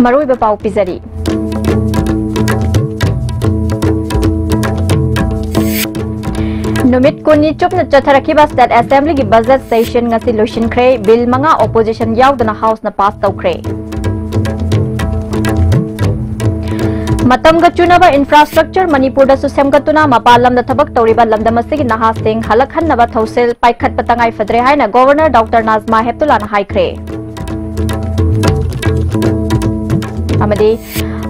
Maruiba Pau Pizari. Numit Kuni Chupna Chatarakiba State Assembly ki budget session ngasi lotion kre bill manga opposition yaudana house na pass tau kre. Matam ga chunaba infrastructure Manipur da susem gatuna mapalam da thabak tawriba lamdam asigi naha sing halakhan naba thosel paikhat patangai fadre haina Governor Dr. Nazma Heptulan haikre. Amadi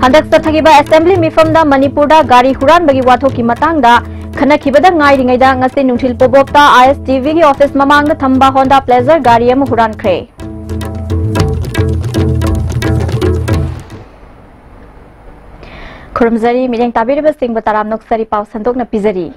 handak sathagiba assembly mifam da Manipur da gari huran bagi watho ki matang da khana khibada ngai ringai da ngasi nungthil pobopta ISTV ki office mamang da thamba Honda Pleasure gari am huran khre. Kurumzari mideng tabiriba sing bataram noksari pau santok na pizari.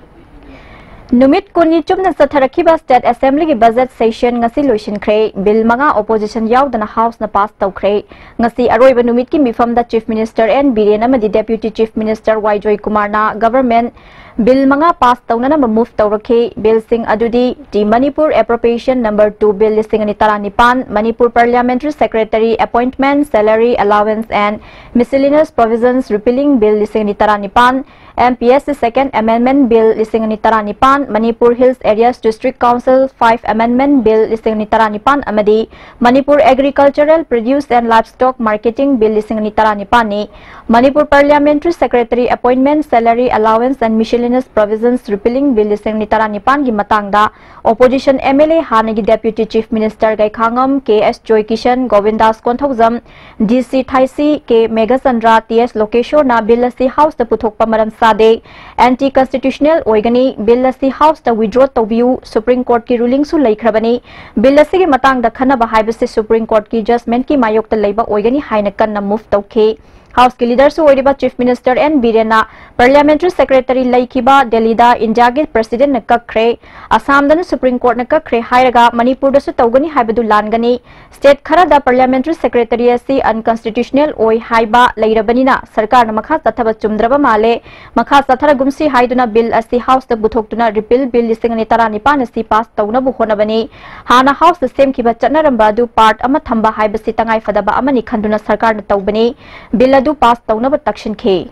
Numit Kuni Chupna Satharakiba State Assembly ki budget session ngasi lotion kre bill manga opposition yaudana house na pass tau kre ngasi aroiba numit ki mifam da Chief Minister N Birena madi Deputy Chief Minister Y Joy Kumar na government bill manga pass tauna na move tawrakhe bill sing adudi di Manipur appropriation number 2 bill listing ani taranipan Manipur Parliamentary Secretary appointment salary allowance and miscellaneous provisions repealing bill listing ani taranipan MPS second amendment bill listing ani taranipan Manipur Hills Areas District Council 5 amendment bill listing ani taranipan amadi Manipur Agricultural Produce and Livestock Marketing bill listing ani taranipan ni Manipur Parliamentary Secretary appointment salary allowance and miscellaneous provisions repealing bill listing ni taranipan gi matangda opposition MLA hanagi Deputy Chief Minister Gai Khangam KS Joy Kishan Govindas Konthokjam DC Thaisi K Megasandra TS Lokeshwar na bill asi house ta puthokpa maram sade anti constitutional oigani bill asi house ta withdraw tobiu Supreme Court ki ruling su laikhrabani bill asi gi matangda khanaba haibase Supreme Court ki judgment ki mayok ta leiba oigani haina kanna move tawkhe House ki leader su oiriba Chief Minister N Birena Parliamentary Secretary Laikhiba Delhi da India ki President na kakre Assam da Supreme Court na kakre hairaga Manipur da su tawgani haibadu langani State khara da Parliamentary Secretary asi unconstitutional oi haiba leirabani na sarkar na makha sathaba chumdraba male makha sathara gumsi haiduna bill asi house da buthokduna repeal bill listing ani taranipan asi pass tawna bu honabani hana house da sem kiba chatnaramba du part ama thamba haibasi tangai fadaba amani khanduna sarkar na tawbani bill do pass down over takshin K.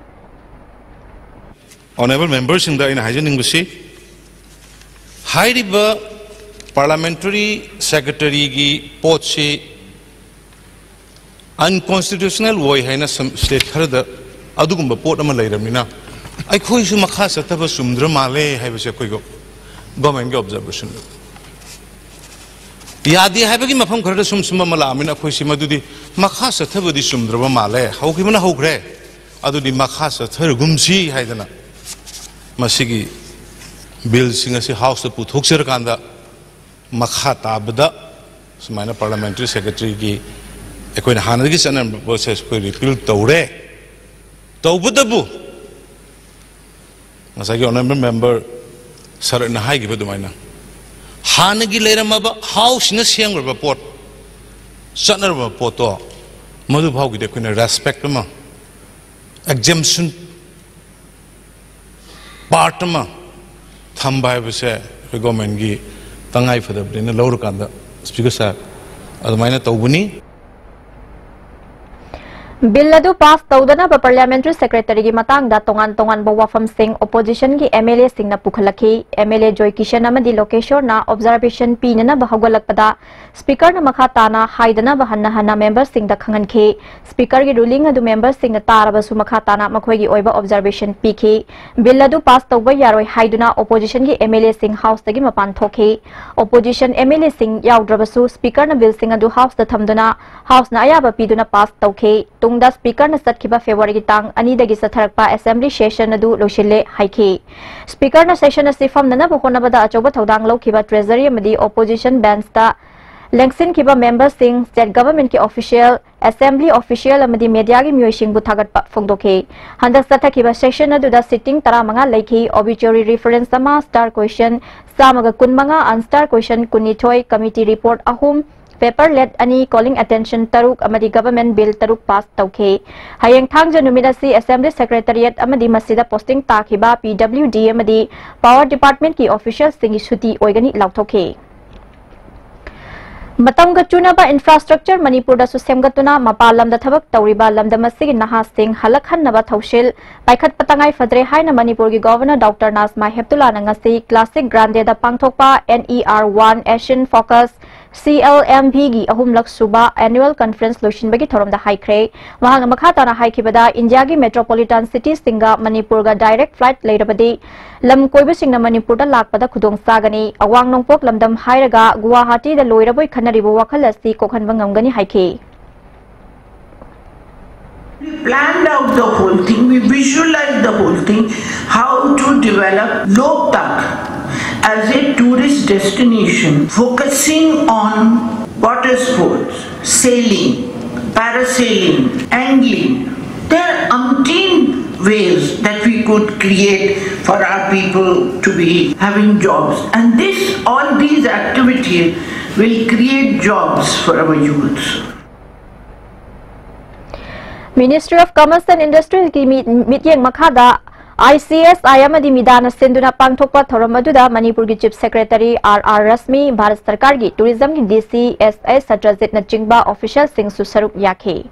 Honorable members in the hygienic busi, Haidiba parliamentary secretary gi poche unconstitutional way haina state harada adugumba port ama leiramina. I koi su makasa taba sumdra male haibase koi go government observation. Yadi habagi mafam kharada sumsuma mala amina koi sima dudi makhasa thabadi sumdraba male hauki mana haukre adudi makhasa thar gumsi haidana masigi bill singa si house pu thokser kanda makha tabda sumaina parliamentary secretary ki ekoi na hanagi sanan process ko repeal tawre tawbudabu masagi honorable member sar na hai gi badumaina hanagi leiramaba house na siang report satnar poto madu bhau gi dekuna respect ma exemption part ma thambai bse government gi tangai fadabdina lawr kanda speaker sir admaina tawbuni Bill adu pass tawdana ba Parliamentary Secretary gi matang da tongan tongan ba wafam sing opposition gi MLA sing na pukhalaki MLA Joy Kishan amadi Lokeshwar na observation P na ba hagwalakpada speaker na makata na haidana ba hanna members sing da khangan khe speaker gi ruling adu members sing na taraba su makata na makhoi gi oiba observation P khe bill adu pass tawba yaroi haiduna opposition gi MLA sing house tagi mapan thokhe opposition MLA sing yaudraba su speaker na bill sing adu house da thamduna house na ayaba piduna pass tawkhe the speaker na satkiba February tang ani dagi satharakpa assembly session adu loshile haiki speaker na session na sifam na bukhona bada achoba thodang lokhiba treasury amadi opposition bands ta lengsin kiba members sing state government ki official assembly official amadi media gi myoising bu thagat pa phongdokhe handak sathakiba session adu da sitting tara manga laiki obituary reference sama star question samaga kunmanga unstar question kunithoi committee report ahum paper let ani calling attention taruk amadi government bill taruk pass tawkhe hayeng thang janumida si assembly secretariat amadi masida posting takhiba PWD amadi power department ki officials singi suti oigani lauthokhe Matangga chunaba infrastructure Manipur da susemgatuna mapalam da thabak tawriba lamda masigi nahasing halakhan naba thaushil paikhat patangai fadre haina Manipur gi governor Dr. Nasma Heptula ngasi classic grande da pangthokpa NER1 Asian Focus CLMP gi ahumlak suba annual conference lotion bagi thorom da haikre wahang makha na haikibada India gi metropolitan cities singa Manipur ga direct flight leirabadi lam koiba singna Manipur da lakpada khudong sagani awang nongpok lamdam hairaga Guwahati da loiraboi khanaribu wakhal asi kokhanba ngamgani haike. We planned out the whole thing, we visualized the whole thing, how to develop Loktak as a tourist destination, focusing on water sports, sailing, parasailing, angling. There are umpteen ways that we could create for our people to be having jobs. And all these activities will create jobs for our youths. Ministry of Commerce and Industry ki mityeng makhada ICSI amadi midana senduna pangthokpa thoram aduda Manipur gi Chief Secretary RR Rasmi Bharat Sarkar gi Tourism gi DC SA Satrajit na chingba official sing su saruk yakhe.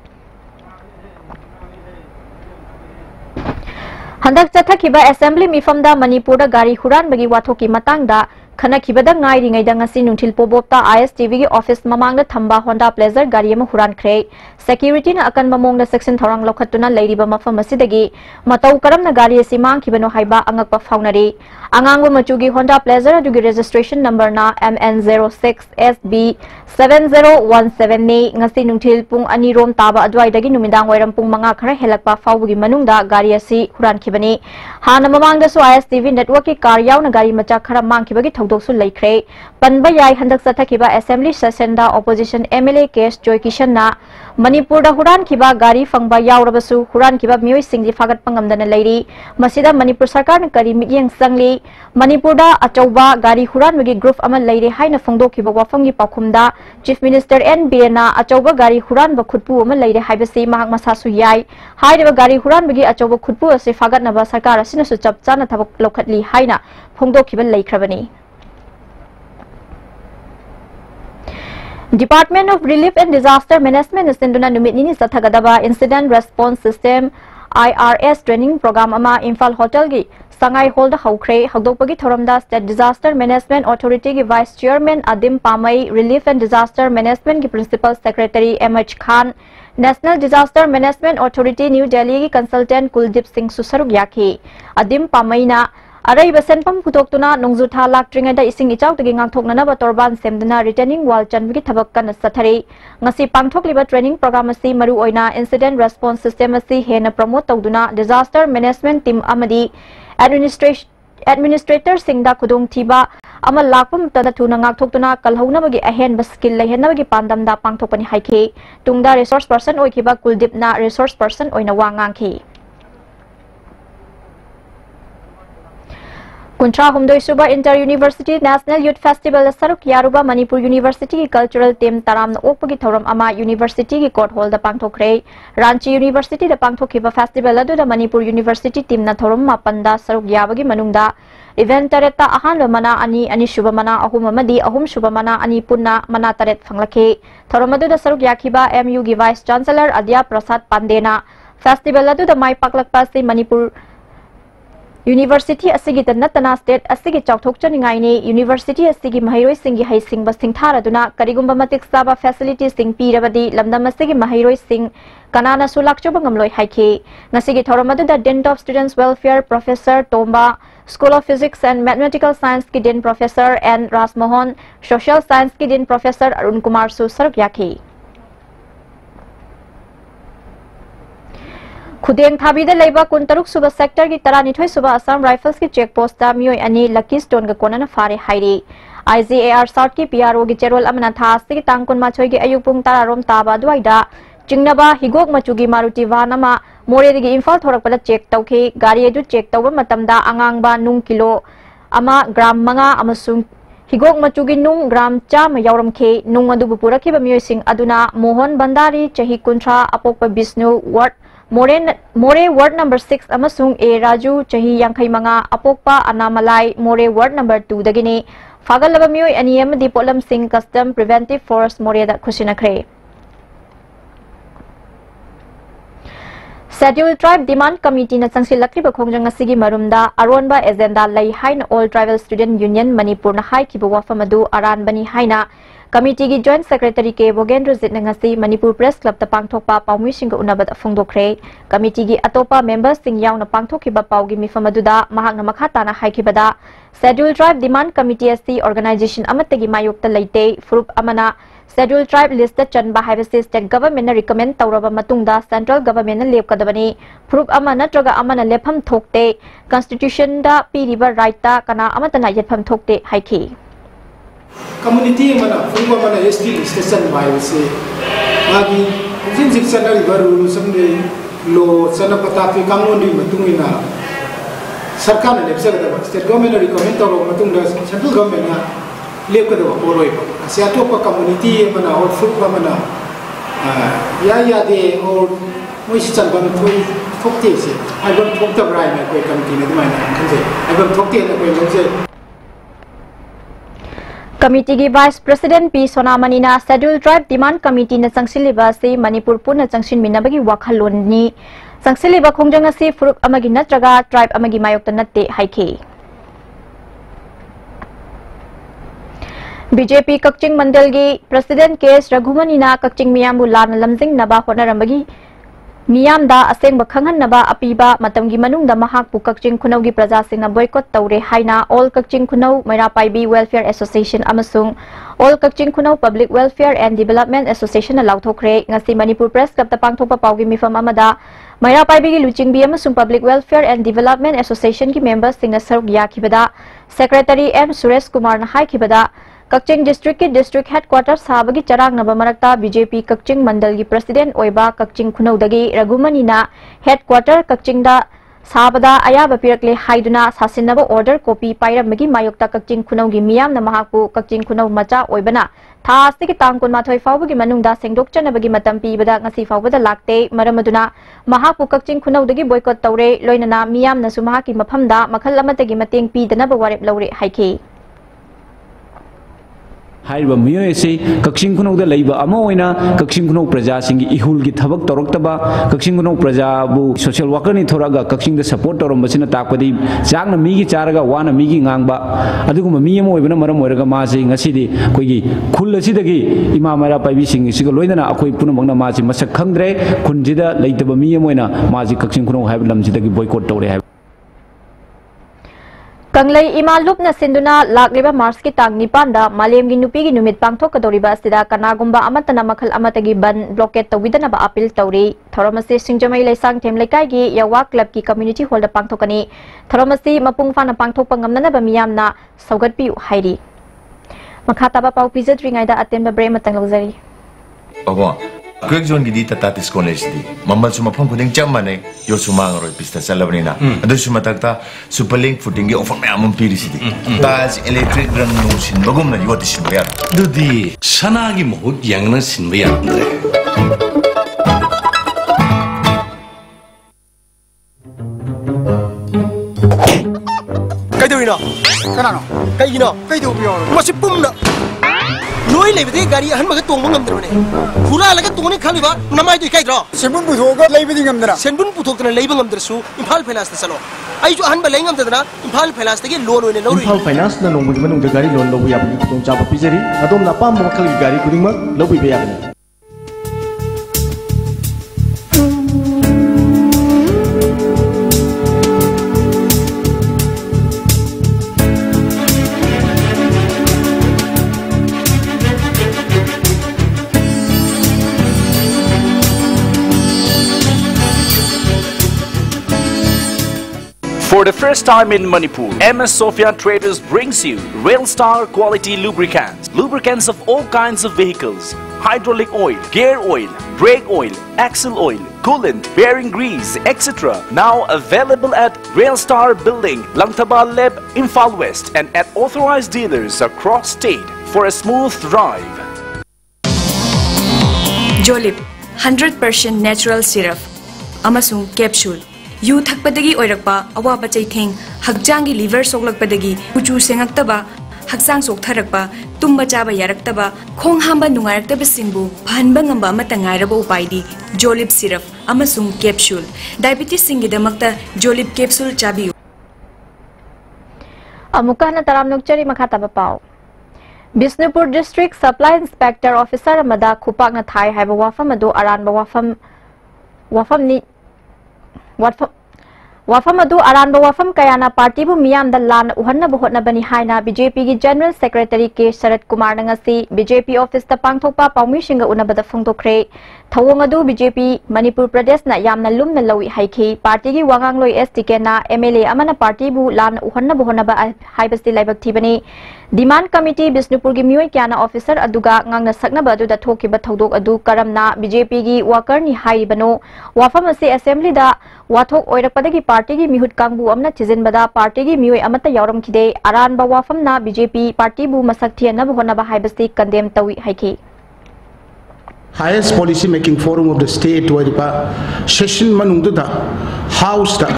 Handak chathakiba assembly mifamda Manipur da gari huran bagi wathoki matangda Khanakibada ngai ringai da ngasi nungthil pobopta ISTV gi office mamangda thamba Honda Pleasure gari ama huran khre security na akan mamongda section thorang lokhatuna leiriba mafam asidagi matau karamna gari asi mangkhibano haiba angakpa faunari angangbu machugi Honda Pleasure adugi registration number na MN06SB 7017 ne ngasi nungthil pung ani rom taba adwai dagi numidang wairam pung manga khara helakpa faubugi manungda gari asi huran khibani hana mamangda su ISTV network ki car yauna gari macha khara mangkhibagi thogdoksu leikre panba yai handak chathakiba assembly session da opposition MLA case Joy Kishan na Manipur da huran kiba gari fangba yaurabasu huran kiba mioi singji fagat pangamdana leiri masida Manipur sarkar na kari migyeng sangli Manipur da achauba gari huran magi group ama leire haina phongdokiba wafamgi pakhumda Chief Minister N Birena achauba gari huran ba khutpu ama leire haibasi mahak masasu yai haideba gari huran magi achauba khutpu ase fagat naba sarkar asina su chap chana thabak lokhatli haina phongdokiba leikrabani. Department of Relief and Disaster Management Sinduna Numit Nini Sathagadaba Incident Response System IRS Training Program ama Imphal Hotel gi Sangai Hall da Haukre Hagdokpagi Thoramda State Disaster Management Authority gi Vice Chairman Adim Pamai Relief and Disaster Management gi Principal Secretary MH Khan National Disaster Management Authority New Delhi gi Consultant Kuldip Singh Susaruk Yakhi Adim Pamai na Araiba senpam putoktuna nongzutha laktringa da ising ichau tagi ngangthokna na batorban semdana returning wall chanbigi thabak kan sathari ngasi pangthokliba training program asi maru oina incident response system asi hena promote tawduna disaster management team amadi administrator singda khudong thiba ama lakpum tada thuna ngangthokna kalhauna bagi ahen skill lehena bagi pandam da pangthokpani haikhe tungda resource person oikiba kuldip na resource person oina wangangkhi Kuntra Humdoi Suba Inter-University National Youth Festival Saruk Yaruba Manipur University Cultural Team Taram na Okpagi Thoram Ama University Court Hall da Pangthokre Ranchi University da Pangthokiba Festival adu da Manipur University Team na Thoram Mapanda Saruk Yabagi Manungda Event Tareta Ahan Mana Ani Suba Mana Ahum Amadi Ahum Suba Mana Ani Punna Mana Taret Fanglake Thoram adu da Saruk Yakiba MU gi Vice Chancellor Adya Prasad Pandena Festival adu da Mai Paklakpa si Manipur University asigi tanatana state asigi chauthok chaningai ni University asigi mahairoi singi haising basing tharaduna karigumba matik saba facilities sing pirabadi lamdam asigi mahairoi sing kanana sulakchoba ngamloi haike ngasigi thoramadu da Dean of Students Welfare Professor Tomba School of Physics and Mathematical Science ki Dean Professor N Rasmohan Social Science ki Dean Professor Arun Kumar Su saruk yakhi Khudeng Thabida Laiba Kuntaruk Suba Sector ki Taranithoi Suba Assam Rifles ki check post da mioi ani Lucky Stone ga kona na fare hairi IGAR South ki PRO gi Cherol amana thas ki tangkun ma choi gi ayupung tararom taba duaida jingnaba higok machugi Maruti van ama more gi Imphal thorak pada check tauki gari edu check tawba matamda angangba nung kilo ama gram manga amasung higok machugi nung gram chama yauramkhe nung adu bupurakhi ba mioi sing aduna Mohan Bandari chahi kuntra apokpa Bisnu Ward More ward number 6 amasung A Raju chahi yankhai manga apokpa Anamalai More ward number 2 dagini फागलबा मियोय अनि अमदि पोलम सिंह custom preventive force मोरेदा खुशिनखरे schedule tribe demand committee न चंगसिलक्रिबा खोंजंग असिगी मरुमदा अरोनबा एजेंडा लई हाइन all tribal student union Manipur न हाइकिबा वाफम अदु अरानबनी हाइना कमिटी की जॉइंट सेक्रेटरी के बोगेंद्र जितनंगसी मणिपुर प्रेस क्लब ता पांगथोकपा पाउमिसिंग उनबद फोंदोखरे कमिटी की अतोपा मेंबर्स सिंग यावना पांगथोकिबा पाउगी मिफम अदुदा महांगना मखा ताना हाइकिबदा शेड्यूल ट्राइब डिमांड कमिटी असि ऑर्गेनाइजेशन अमतगी मायोक्ता लेते फुरुप अमना शेड्यूल ट्राइब लिस्ट चनबा हाइबसे स्टेट गवर्नमेंट रिकमेंड तौरबा मतुंगदा सेंट्रल गवर्नमेंट लेपकदबनी फुरुप अमा नत्रगा अमना लेफम थोकते कॉन्स्टिट्यूशन दा पीरिबा राइट ता कना अमतना यथफम थोकते हाइखी कम्युनिटी मना फुंग मना एसटी स्टेशन वाइसे मागी जिन शिक्षण रूल संगे लो सन पताफी कानूनी मतुंगिना सरकार ने लेपसगदबा स्टेट गवर्नमेंट रिकमेंड तौर मतुंगदा सेंट्रल गवर्नमेंट लेपकदबा ओरोइबा असे अतोपा कम्युनिटी मना और फुंग मना या दे और मोइ सिचन बन थोई थोकते से आइबम थोकता ब्राइ में कोई कमिटी ने दुमाइना खंजे आइबम थोकते ने कोई लंजे कमिटी की वाइस प्रेसिडेंट पी सोनामनी ना शेड्यूल ट्राइब डिमांड कमिटी न चंगसिलिबा से मणिपुर पुन चंगसिन मिनबगी वाखलोनी चंगसिलिबा खोंजंग असी फुरुप अमगी नत्रगा ट्राइब अमगी मायोक्ता नत्ते हाइखे बीजेपी कक्चिंग मंडल की प्रेसिडेंट केस रघुमनी ना कक्चिंग मियामु लान लमजिंग नबा होनरमगी मियामदा असेंग खंगहनबा अपीबा मतमगी मनुंगदा महाकपु कक्चिंग खुनौगी प्रजासिंगना बॉयकॉट तौरे हाइना all Kakching Khunou Meira Paibi welfare association अमसुंग all Kakching Khunou public welfare and development association लाउथोखरे ngasi मणिपुर प्रेस क्लब ता पांगथोपा पाउगी मिफम अमदा मैरापाइबी की लुचिंगबी अमसुंग public welfare and development association की मेंबर्स सिंगना सरुक याखिबदा सेक्रेटरी एम सुरेश कुमार न हाइखिबदा कक्चिंग डिस्ट्रिक्ट के डिस्ट्रिक्ट हेडक्वार्टर साबगी चरांगनबा मरक्ता बीजेपी कक्चिंग मंडल की प्रेसिडेंट ओइबा कक्चिंग खुनौदगी रघुमनीना हेडक्वार्टर कक्चिंगदा साबदा अयाबा पिरकले हाइदुना सासिनबा ऑर्डर कॉपी पाइरमगी मायोक्ता कक्चिंग खुनौगी मियामना महाकपु कक्चिंग खुनौ मचा ओइबना था अस्तिकी तांग कुनमाथोय फावबगी मनुंगदा सेंगदोकचनबगी मतम पीबदा ngasi फावबदा लागते मरमदुना महाकपु कक्चिंग खुनौदगी बॉयकॉट तौरे लोइनना मियामनासु महाकी मफमदा मखल अमतगी मतेंग पीदनबा वारेप लौरे हाइखे हाइबा मियोय से कक्सिंग खुनौदा लैबा अमा ओइना कक्सिंग खुनौ प्रजा सिंगी इहुल की थबक तौरक्तबा कक्सिंग खुनौ प्रजा बु सोशल वर्कर नि थोरागा कक्सिंग द सपोर्ट तौरमबसिना ताकपदि चांगना मीगी चारगा वाना मीगी ngang अदुगुम मी अमा ओइबना मरम ओइरगा मासे ngasi कोइगी खुल असिदगी इमा मारा पाइबी सिंग सिग लोइना अखोइ पुनमंगना मासे मसक खंगद्रे खुनजिदा लैतबा मी अमा ओइना मासे Kakching खुनौ HYBE लमजिदगी boycott तौरे HYBE Kanglei इमा लुपना सिंधुना लाकलेबा मार्च की तांग निपानदा मालेमगी नुपी की नुमित पांगथोकदौरिबा असिदा कनागुम्बा अमतना मखल अमतगी बन ब्लॉकेट तौबिदनबा अपील तौरी थौरमसे सिंजमई लेसांग थेम लेकाइगी यवा क्लब की कम्युनिटी हॉल दा पांगथोकनी थौरमसी मपुंग फाना पांगथोकपा ngamnanaba मियामना सौगतपिउ हाइरी मखाताबा पाउ पिजद्रिंगाइदा अतेंबा ब्रे मतंग लौजरी ओबो क्वेक जोन की दी तता तिस कॉलेज दी मम्मल सु मफम खुदिंग चम माने यो सु मांगरोय पिस्ता चलबनिना अदु सु मतकता सुपरलिंक फुटिंग की ऑफर मैम पीरिसिदी ताज इलेक्ट्रिक रंग नु सिन बगुमना योति सिन बया दुदी सना की मुहुत यांगना सिन बया अंदरे कइदोइनो कनानो कइगिनो कइदो बियो मसि पुमना लोई लेबदे गाड़ी अहन मग तोंग ngамद्रबने हुरा लगा तोंगने खालिबा नमाय दुइ काइद्रो सेबुन पुथोगा लेबदि ngамदरा सेनबुन पुथोकना लेब ngамद्रसु इम्फाल फाइनान्स चलो आइजु अहन बले ngамदना इम्फाल फाइनान्स तगे लोन ओइने लौरि इम्फाल फाइनान्स ना नोंगि मनुंग गाड़ी लोन लौबि याबनि तोंग चाबा पिजरी अदोमना पाम मखलि गाड़ी कुदिंगमक लौबि बेयाबनि For the first time in Manipur, MS Sophia Traders brings you Railstar quality lubricants. Lubricants of all kinds of vehicles. Hydraulic oil, gear oil, brake oil, axle oil, coolant, bearing grease, etc. Now available at Railstar Building, Langtabal Leb, Imphal West and at authorized dealers across state for a smooth drive. Jolip 100% natural syrup amasung capsule yu thakpadagi oirakpa awaba chaitheng hakjangi liver soglakpadagi uchu sengakta हक्सांग सोक्थरकपा Tumba Chaba यारक्तबा खोंग हांबा नुंगारक्तबसिंगबु फहनबा ngamba amata ngairaba upaidi jolip syrup amasung capsule diabetes singidamakta jolip capsule chabiu Amukana taramnuk chari makata bapau Bisnupur District Supply Inspector Officer Amada Kupak na thai haiba wafam adu aran ba wafam adu aran ba wafam kayana party bu miyam da lan uhanna buhotna bani haina BJP gi General Secretary K Sharat Kumar nangasi BJP office ta pangthokpa paumi singa unabada phongtokre thawong adu BJP Manipur Pradesh na yamna lumna lawi haiki party gi wangang loi STK na MLA amana party bu lan uhanna buhona ba haibasti laibak thibani Demand Committee Bisnupur gi mioi kyana officer aduga ngangna sakna ba adu da thokiba thodok adu karamna BJP gi worker ni haibano wafam ase assembly da wathok oirakpadagi party gi mihut kangbu amna chizinbada party gi mioi amata yauram khide aran ba wafam na BJP party bu masak thiana bu hona ba haibasti condemn tawi haiki Highest policy making forum of the state waripa session manungdu da house da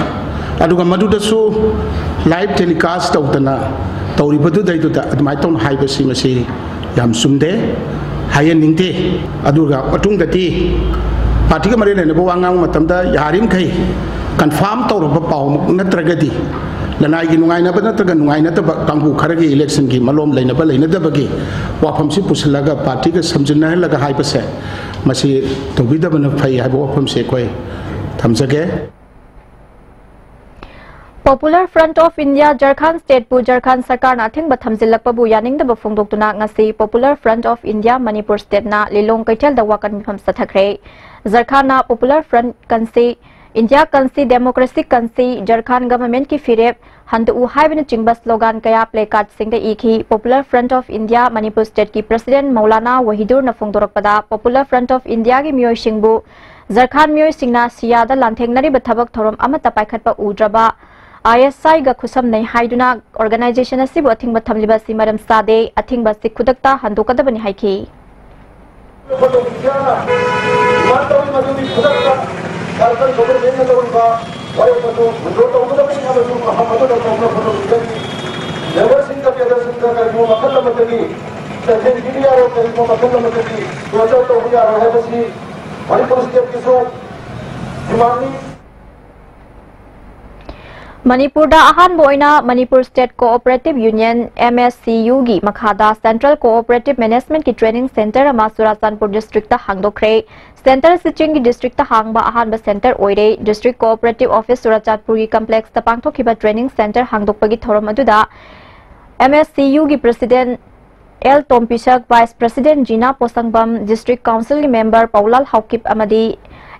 aduga madu da so live telecast tawtana tawribadu daidu da admai ton haibasi masi yam sumde hayen ningte aduga patung da ti party ga mari ne bo wangang matamda yarim khai confirm tawraba paw natragadi lanai gi nungai na ba natraga nungai na ta kangbu kharagi election gi malom leina ba leina da bagi wafam si puslaga party ga samjina laga haibase masi tobida bana phai haibo wafam se koi thamjage Popular Front of India Jharkhand State pu Jharkhand Sarkar na thing ba thamjilakpa bu yaning da ba phongdok tuna ngasi Popular Front of India Manipur State na lilong kaitel da wakan mifam sathakre Jharkhand na Popular Front kansi India kansi Democracy kansi Jharkhand government ki firep handu u haibin chingba slogan kaya placard singda ikhi Popular Front of India Manipur State ki President Maulana Wahidur na phongdorokpada Popular Front of India gi mioi singbu Jharkhand mioi singna siyada lanthengnari ba thabak thorom amata paikhatpa udraba ISI ga khusam nei haiduna organization asibu athing ba thamliba simaram sade athing ba sikhudakta handokada bani haiki Manipur da ahan boina Manipur State Cooperative Union MSCU gi makhada Central Cooperative Management ki Training Center ama Surachanpur District ta hangdokre Center Siching gi District ta hangba ahan ba center oire District Cooperative Office Surachanpur gi complex ta pangthokiba Training Center hangdokpagi thorom aduda MSCU gi President L Tompisak Vice President Gina Posangbam District Council gi Member Paulal Haukip amadi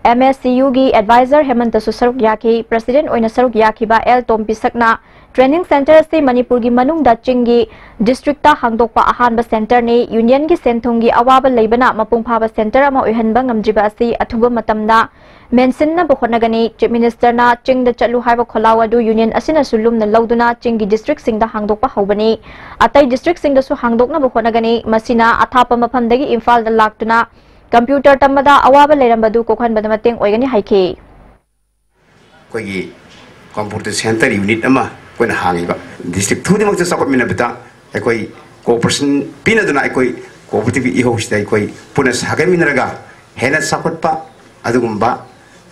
MSCU gi Advisor Hemant Susaruk Yaki President Oina Saruk Yaki ba L Tompisakna Training Center se Manipur gi manung da chingi district ta hangdokpa ahan ba center ne Union gi senthung gi awaba leibana mapungpha ba center ama oihanba ngamjiba asi athuba matamna mention na bokhonagani Chief Minister na ching da chalu haiba kholawadu Union asina sulum na lauduna chingi district sing da hangdokpa hobani atai district sing da su hangdokna bokhonagani masina athapa maphamdagi Imphal da laktuna Computer tamada awaba lerambadu kokhan bada mateng oigani haike koigi computer center unit ama koina hangiba district thudi mak sakot mina beta ekoi cooperation pina duna ekoi cooperative i host dai koi puna sagai minaraga hena sakot pa adugumba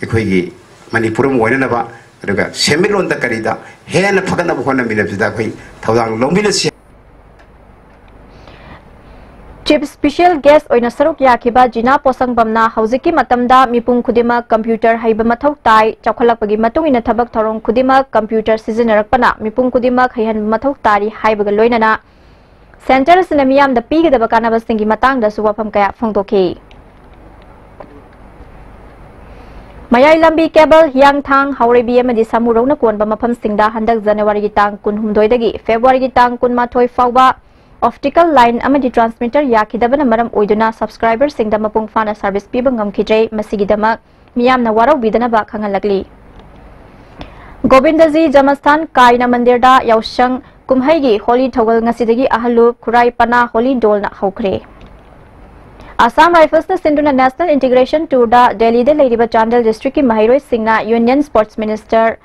ekoi gi manipuram oina ba aduga semilon da karida hena phagana bkhona mina beta koi thawang lombina Chief Special Guest oina saruk yakiba Gina Posangbamna hauziki matamda mipung khudima computer haiba mathau tai chakholakpagi matungina thabak thorong khudima computer sizinarakpana mipung khudima khaihan mathau tari haibaga loinana center sinamiyam da pigada bakana basingi matang da suwafam kaya phongdokhi Mayai lambi cable yang thang haurebi amadi samurona konba mafam singda handak January gi tang 12 dagi February gi tang 13 fauba Optical line amadi transmitter yakidabana maram oiduna subscriber singda mapung fana service piba ngamkhijai masigidama miyamna warau bidana ba khangalakli Govindaji Jamasthan Kaina Mandirda Yaushang Kumhaigi Holy Togal ngasidagi ahalu Kurai Pana Holy Dolna hokre Assam Rifles na Sinduna National Integration Tour da Delhi de Ladiba Chandel District ki Mahiroi Singna Union Sports Minister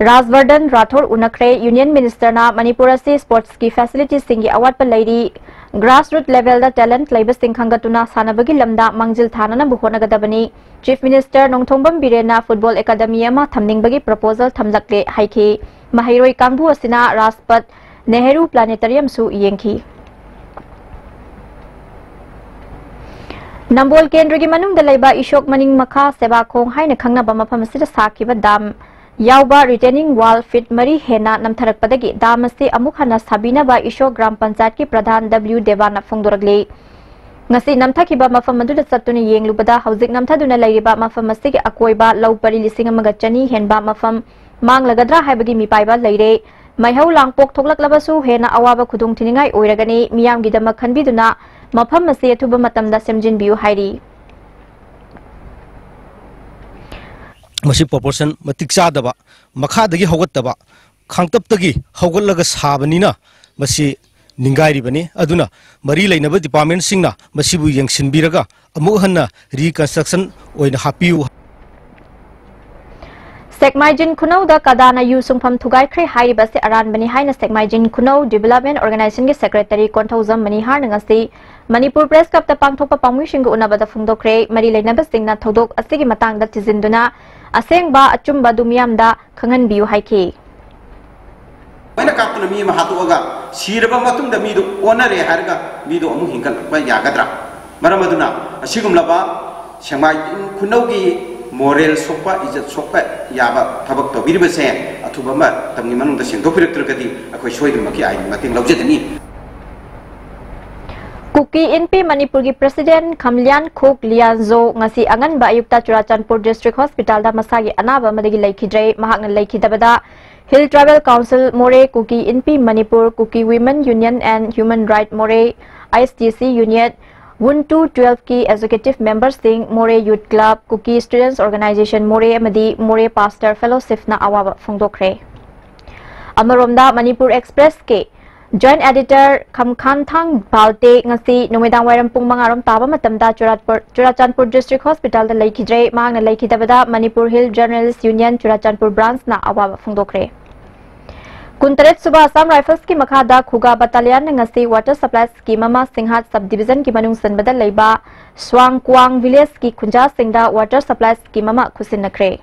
Rajvardhan Rathore unakre Union Minister na Manipur si sports ki facilities singi awat pa lairi grassroots level da talent labor sing khangatuna sanabagi lamda mangjil thana na buhona gadabani Chief Minister Nongthongbam Birena Football Academy ama thamningbagi proposal thamlakle haiki Mahiroi kangbu asina Rajpath Nehru Planetarium su yengki Nambol Kendra manung dalaiba Ishok Maning Makha Seba Khong haina khangna bama phamasida sakiba dam Yauba retaining wall fit Mari Hena Namtharak Padagi Damasi Amukhana Sabina ba Ishok Gram Panchayat ki Pradhan W Devana Phongdoragle Ngasi namthakiba mafam madu satuni yenglubada hauzik namthaduna laiba mafam masigi akoiba lau pari lising amaga chani henba mafam manglagadra haibagi mipaiba laire maihau langpok thoklaklabasu hena awaba khudung thiningai oiragani miyamgidamak khanbiduna mafam masi athuba matamda semjinbiu hairi Masih proportion मतिक चादबा मखादगी हौगत्तबा खांगतबतगी हौगल्लगा साबनिना मसी निंगाइरिबनी अदुना मरी लेनब department सिंगना मसीबु यंगसिनबिरगा अमुक हन्ना reconstruction ओइना हापियु Sekmaijin Kunau da Kadana Yu Sungpham Thugai Khre Hairiba se Aran Bani Haina Sekmaijin Kunau Development Organization ge Secretary Konthauzam Mani Har ngasi Manipur Press Cup ta pangthokpa pangmising unabada phungdokre mari leinaba singna thodok asigi matangda tizinduna asengba achumba dumyamda khangan biu haiki Mana kaptuna mi mahatuaga siraba matungda mi do onare harga mi do amu hinkal pa yagadra maramaduna asigumlaba Sekmaijin Kunau gi moral sopa ijat sopa yaba thabak to birba se athuba ma tamni manung da sengdo pirak turkadi akoi soidum ki ai mating lawjedani Kuki NP Manipur gi President Khamlian Khok Lianzo ngasi angan ba ayukta Churachandpur District Hospital da masagi anaba madagi laikhidre mahakna laikhidabada Hill Tribal Council More Kuki NP Manipur Kuki Women Union and Human Right More ISTC Union 1-12 की executive members sing More Youth Club Kuki Students Organization More amadi More Pastor Fellowship na awaba phongdokre Amaromda Manipur Express ke Joint Editor Khamkhan Thang Balte ngasi numidang wairam pung mangarom taba matamda Churachandpur District Hospital da laikhidre mangna laikhidabada Manipur Hill Journalists Union Churachandpur branch na awaba phongdokre Kuntaret Suba Assam Rifles ki makhada Khuga Battalion ngasi water supply scheme ama Singhat subdivision ki manung sanbada leiba Swangkwang village ki Khunja Singda water supply scheme ama khusinakre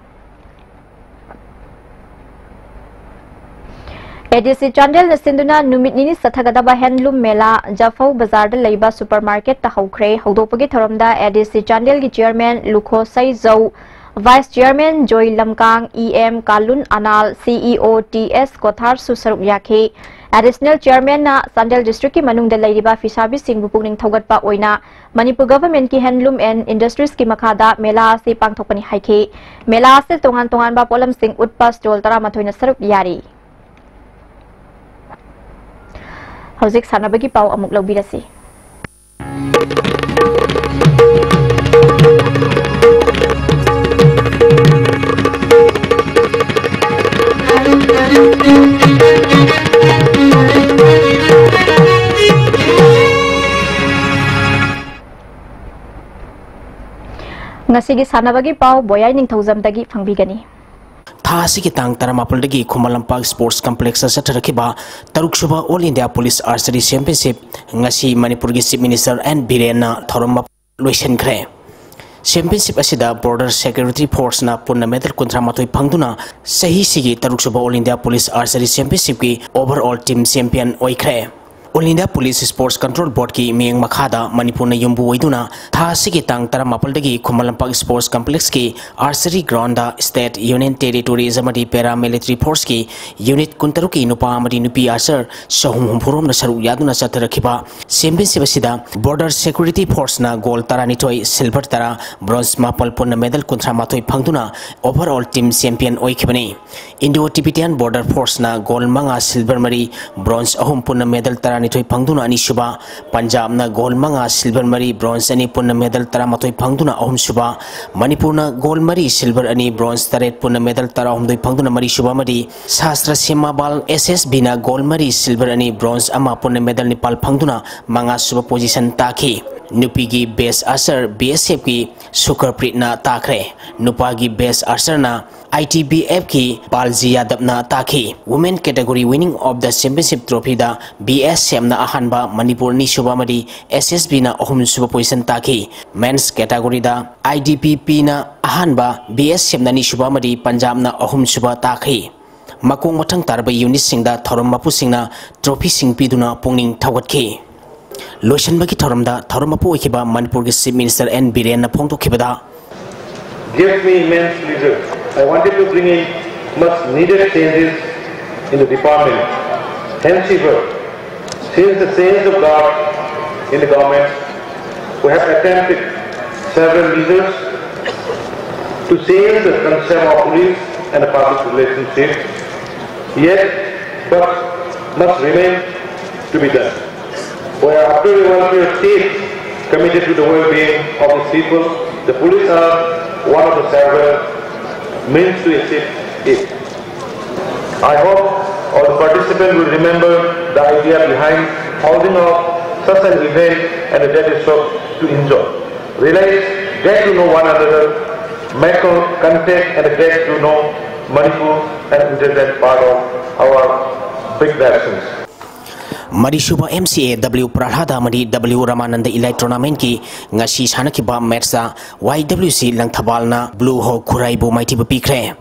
ADC Chandel Sinduna numit nini sathagadaba handloom mela Jafau Bazar da leiba supermarket ta haukre haudopagi thoramda ADC Chandel ki chairman Lukho Saizau Vice Chairman Joy Lamkang EM Kalun Anal CEO TS Kothar Susaruk Yakhe Additional Chairman na Sandel District ki manung da lairiba Fisheries Singh Bupungning Thogatpa oina Manipur Government ki Handloom and Industries ki makhada mela se pangthokpani haikhe mela se tongan ba polam sing utpa stall tara mathoina saruk yari Hauzik sanabagi pau amuk lobirasi Ngasigi sanabagi pau boyai ningthauzamdagi phangbigani Thasi ki tang taramapaldagi Khumalampak Sports Complex sa tarakhiba taruksuba All India Police Archery Championship ngasi Manipur gi Chief Minister N Birena thoroma loisan khre Championship asida Border Security Force na punna medal kontra matoi phangduna sahi sigi taruksuba All India Police Archery Championship ki overall team champion oikhre All India Police Sports Control Board ki miyang makhada Manipur na yumbu waiduna tha sigi tang taramapaldagi Khumalampak Sports Complex ki archery ground da state union territories amadi paramilitary force ki unit kuntaruki nupa amadi nupi archer sahum humpurom na saru yaduna satharakhiba championship asida border security force na gold taranitoi silver tara bronze mapal punna medal kontra matoi phangduna overall team champion oikhibani Indo-Tibetan border force na gold manga silver mari bronze ahum punna medal tara Nitoi Pangduna ani Suba, Punjab na gold manga silver mari bronze ani punna medal tara matoi Pangduna ahum Suba, Manipur na gold mari silver ani bronze taret punna medal tara ahum doi Pangduna mari Suba mari, Sastra Semabal SSB na gold mari silver ani bronze ama punna medal Nepal Pangduna manga Suba position taki. नुपीगी best archer BSF की सुकरप्रीत ना ताखरे नुपागी best archer ना ITBF की पालजी यादव ना ताखी women category winning of the championship trophy दा BSM ना अहानबा मणिपुर नि सुबा मदी SSB ना अहुम सुबा पोजीशन ताखी मेंस कैटेगरी दा IDPP ना अहानबा BSM ना नि सुबा मदी पंजाब ना अहुम सुबा ताखी मकोंग मथंग तारबा यूनिट सिंगदा थरम मपु सिंगना ट्रॉफी सिंग पिदुना पोंगिंग थावतखी लोशनबगी थरमदा थरम मपु ओखिबा मणिपुर की चीफ मिनिस्टर N Biren ना फोंगतोखिबदा gives me immense pleasure. I wanted to bring in much needed changes in the department. Henceforth, since the saints of God in the government, we have attempted several measures to change the concept of police and the public relationship, yet but must remain to be done. We are after a welfare state committed to the well-being of the people. The police are one of the several means to achieve it. I hope all the participants will remember the idea behind holding off such an event and that is so to enjoy. Realize, get to know one another, make contact and get to know Manipur and integral part of our big nations. Marisuba MCA W Prahada Madi W Ramananda Elite Tournament ki ngasi sanakiba matcha YWC Langthabalna Blue Hawk Khuraibu Maitiba Pikre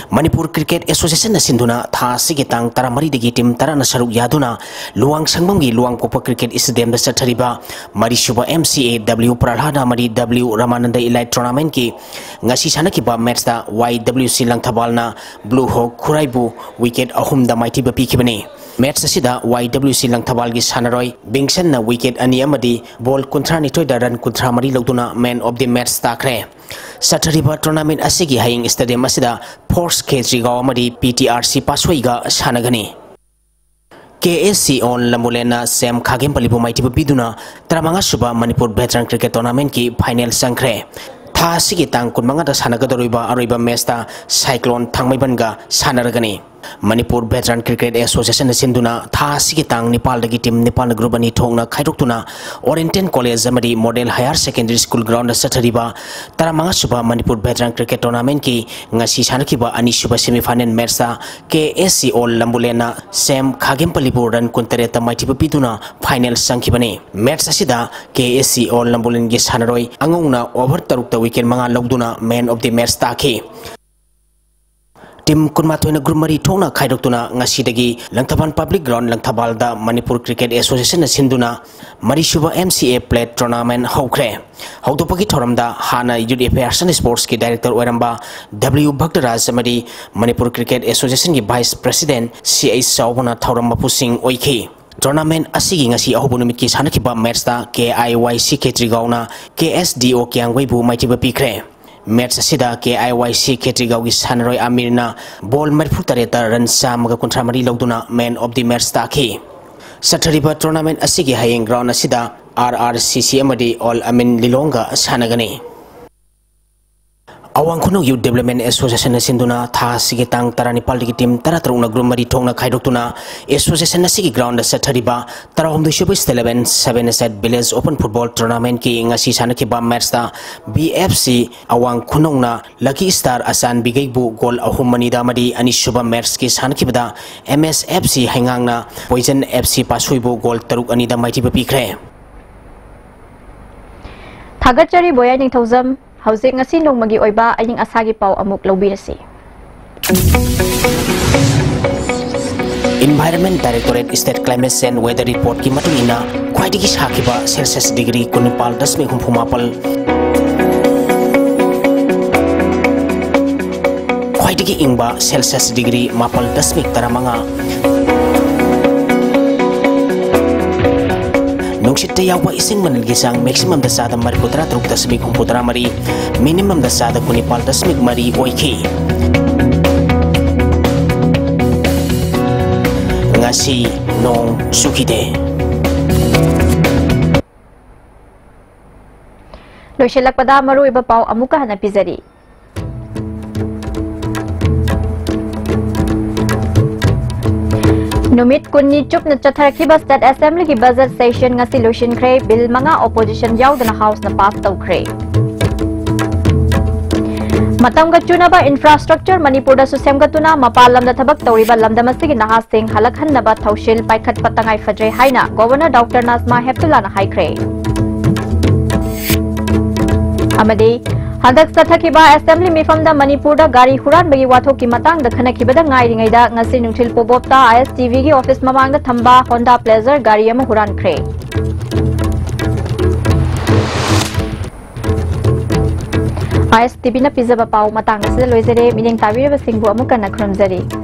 Manipur Cricket Association na sinduna tha sigi tang taramari degi team tarana saruk yaduna luang sangbangi luang popa cricket isdem da sathariba Marisuba MCA W Prahada Madi W Ramananda Elite Tournament ki ngasi sanakiba matcha YWC Langthabalna Blue Hawk Khuraibu wicket ahum da Maitiba Pikibani Match asida YWC Langthabal gi sanaroi Bingsen na wicket ani amadi ball kunthranithoi da run kunthamari loduna man of the match takre Sathariba tournament asigi haying stadium asida Force Kejrigaon amadi PTRC Paswai ga sanagani KSC on Lamulena Sam Khagempalibu Maitibu biduna Tramanga Suba Manipur Veteran Cricket Tournament ki final sangkre Tha sigi tang kunmanga da sanagadoruba aruiba match Cyclone Thangmaibanga sanaragani Manipur Veteran Cricket Association sinduna tha sigi tang Nepal dagi team Nepal group ani thongna khaidokuna Oriental College amadi Model Higher Secondary School ground sathariba taramanga suba Manipur Veteran Cricket Tournament ki ngasi sanakiba ani suba semi final match KSC All Lambulena Sam Khagempalibu run kuntareta maitiba piduna final sangkibani match asida KSC All Lambulen gi sanaroi angongna over tarukta wicket manga logduna man of the match taki Tim Kunmathoina group mari thongna khaidoktuna ngasidagi Langthaban Public Ground Langthabal da Manipur Cricket Association na sinduna Marisuba MCA Plate Tournament hokre hokdopagi thoramda hana Youth Affairs and Sports ki director oiramba W Bhaktaraj amadi Manipur Cricket Association ki Vice President CH Saubana thoramba pusing oikhi Tournament asigi ngasi ahubunumit ki sanakiba match da KIYC Kejrigaon KSDO Kyangweibu maitiba pikre Match asida KIYC Kejrigaon gi sanaroi Amirna ball marfutareta run samaga kuntramari logduna man of the match taki Sathariba tournament asigi hayeng ground asida RRCC amadi All Amin Lilonga sanagani Awangkhuno Youth Development Association sinduna tha sigi tang taranipal digi team tarataruna group mari thongna khaidoktuna association sigi ground sathariba tarahum dusubu 11 7 set village open football tournament ki ngasi sanakiba match ta BFC Awangkhuno na Lucky Star Asan Bigaibu goal ahum manida madi ani suba match ki sanakibada MSFC hangangna Poison FC Pasuibu goal taruk anida maitiba pikre Thagachari boya ning thousam Housing ngasi nongmagi oiba aying asagi pau amuk lobirasi. Environment Directorate State Climate and Weather Report ki matulina khwaidigi sakiba Celsius degree kunipal 10.4 khwaidigi ingba Celsius degree mapal 10 taramanga Nungshita yawa ising manilgisang maximum dasada mariputra truk dasmig humputra mari minimum dasada kunipal dasmig mari oiki ngasi nong sukide Loiselak pada maru iba pau amuka hana pizari Numit kunni chupna chatharkiba State Assembly ki budget session ngasi lotion kre bill manga opposition yaudana house na pass tawkre. Matam ga chunaba infrastructure Manipur da susemgatuna mapalam da thabak tawriba lamdamasigi nahasing halakhanaba thaushil paikhat patangai fajre haina Governor Dr. Nazma Heptullah na haikre. Amadi Hadak Sathakiba Assembly Mifamda Manipur da Gari Huran bagi wathok ki matang da khanakibada ngairi da ngasi nungthil pobopta ISTV ki office mamang da thamba Honda Pleasure gari ama huran kre. ISTV na pizza ba pau matang da loizere mining tawira ba singbu amukan na khramjari.